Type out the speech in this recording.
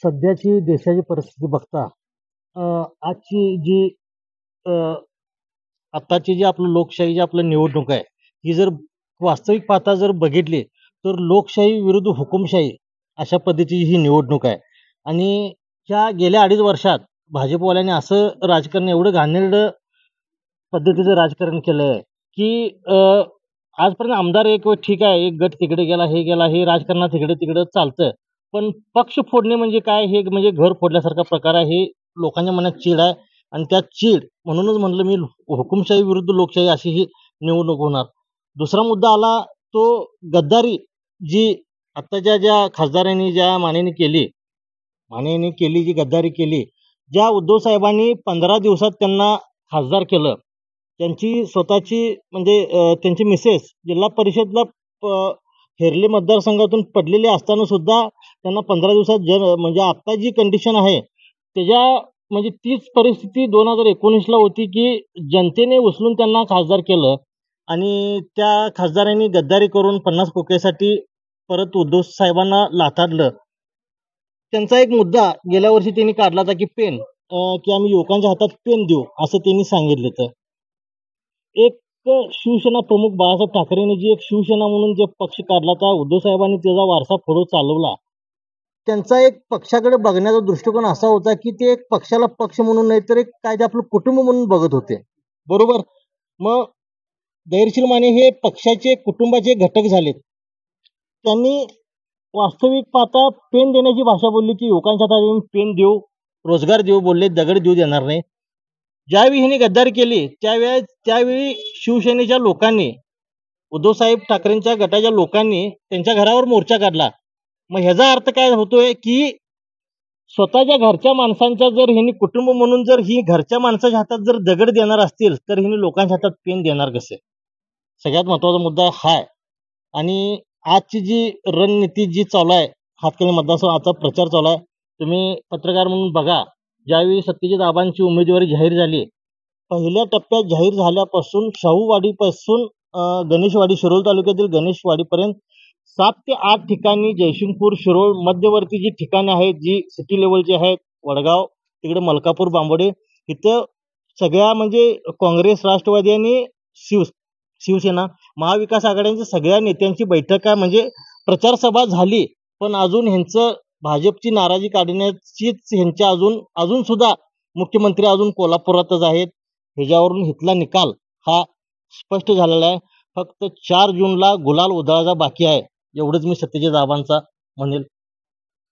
सध्याची देशाची परिस्थिती बघता आजची जी अ, आत्ताची जी आपलं लोकशाही जी आपलं निवडणूक आहे, ही जर वास्तविक पाहता जर बघितली, तर लोकशाही विरुद्ध हुकुमशाही अशा पद्धतीची ही निवडणूक आहे. आणि ह्या गेल्या 2.5 वर्षात भाजपवाल्यांनी असं राजकारण एवढं घाणेरडं पद्धतीचं राजकारण केलंय, की आजपर्यंत आमदार एक ठीक आहे, एक गट तिकडे गेला, हे गेला, हे राजकारणात इकडे-तिकडं चालतं. पण पक्ष फोडणे म्हणजे काय? हे म्हणजे घर फोडल्यासारखा प्रकार आहे. हे लोकांच्या मनात चीड आहे आणि त्या चीड म्हणूनच म्हटलं मी हुकुमशाही विरुद्ध लोकशाही अशी ही निवडणूक होणार. दुसरा मुद्दा आला तो गद्दारी जी आत्ताच्या ज्या खासदारांनी ज्या मानेनी केली, जी गद्दारी केली, ज्या उद्धव साहेबांनी 15 दिवसात त्यांना खासदार केलं. त्यांची स्वतःची म्हणजे त्यांची मिसेस जिल्हा परिषदला हेरले मतदारसंघातून पडलेले असताना सुद्धा त्यांना 15 दिवसात म्हणजे आत्ता जी कंडिशन आहे, त्याच्या म्हणजे तीच परिस्थिती 2019ला होती, की जनतेने उचलून त्यांना खासदार केलं आणि त्या खासदारांनी गद्दारी करून 50 कोकेसाठी परत उद्धव साहेबांना लाथाडलं. त्यांचा एक मुद्दा गेल्या वर्षी त्यांनी काढला होता, की की आम्ही युवकांच्या हातात पेन देऊ, असं त्यांनी सांगितलं होतं. एक शिवसेना प्रमुख बाळासाहेब ठाकरेंनी जी एक शिवसेना म्हणून जे पक्ष काढला होता, उद्धव साहेबांनी त्याचा वारसा पुढे चालवला. त्यांचा एक पक्षाकडे बघण्याचा दृष्टिकोन असा होता, की ते एक पक्षाला पक्ष म्हणून नाही तर एक काय ते आपलं कुटुंब म्हणून बघत होते. बरोबर? मग धैर्यशील माने हे पक्षाचे, कुटुंबाचे घटक झालेत. त्यांनी वास्तविक पाहता पेन देण्याची भाषा बोलली, की युवकांच्या हातात येऊन पेन देऊ, रोजगार देऊ बोलले, दगड देऊ देणार नाही. ज्यावेळी ह्यांनी गद्दारी केली, त्यावेळी शिवसेनेच्या लोकांनी, उद्धवसाहेब ठाकरेंच्या गटाच्या लोकांनी त्यांच्या घरावर मोर्चा काढला. मग ह्याचा अर्थ काय होतोय, की स्वतःच्या घरच्या माणसांच्या जर ह्यांनी कुटुंब म्हणून जर ही घरच्या माणसाच्या हातात जर दगड देणार असतील, तर ह्यांनी लोकांच्या हातात पेन देणार कसे? सगळ्यात महत्त्वाचा मुद्दा हा आहे. आणि आजची जी रणनीती जी चालू आहे, हातकणंगले मतदारसंघाचा प्रचार चालू आहे. तुम्ही पत्रकार म्हणून बघा, ज्यावेळी सत्यजित आबांची उमेदवारी जाहीर झाली, पहिल्या टप्प्यात जाहीर झाल्यापासून शाहूवाडीपासून गणेशवाडी, शिरोळ तालुक्यातील गणेशवाडीपर्यंत 7 ते 8 ठिकाणी जयसिंगपूर, शिरोळ मध्यवर्ती जी ठिकाणे आहेत, जी सिटी लेव्हलची आहेत, वडगाव, तिकडे मलकापूर, बांबोडे, इथं सगळ्या म्हणजे काँग्रेस, राष्ट्रवादी आणि शिवसेना, महाविकास आघाड्यांच्या सगळ्या नेत्यांची बैठक आहे, म्हणजे प्रचार सभा झाली. पण अजून ह्यांचं भाजपची नाराजी काढण्याचीच ह्यांच्या अजून सुद्धा मुख्यमंत्री अजून कोल्हापुरातच आहेत. ह्याच्यावरून इथला निकाल हा स्पष्ट झालेला आहे. फक्त 4 जूनला गुलाल उधळायचा बाकी आहे. एवढंच मी सत्यजित आबांचा म्हणेल.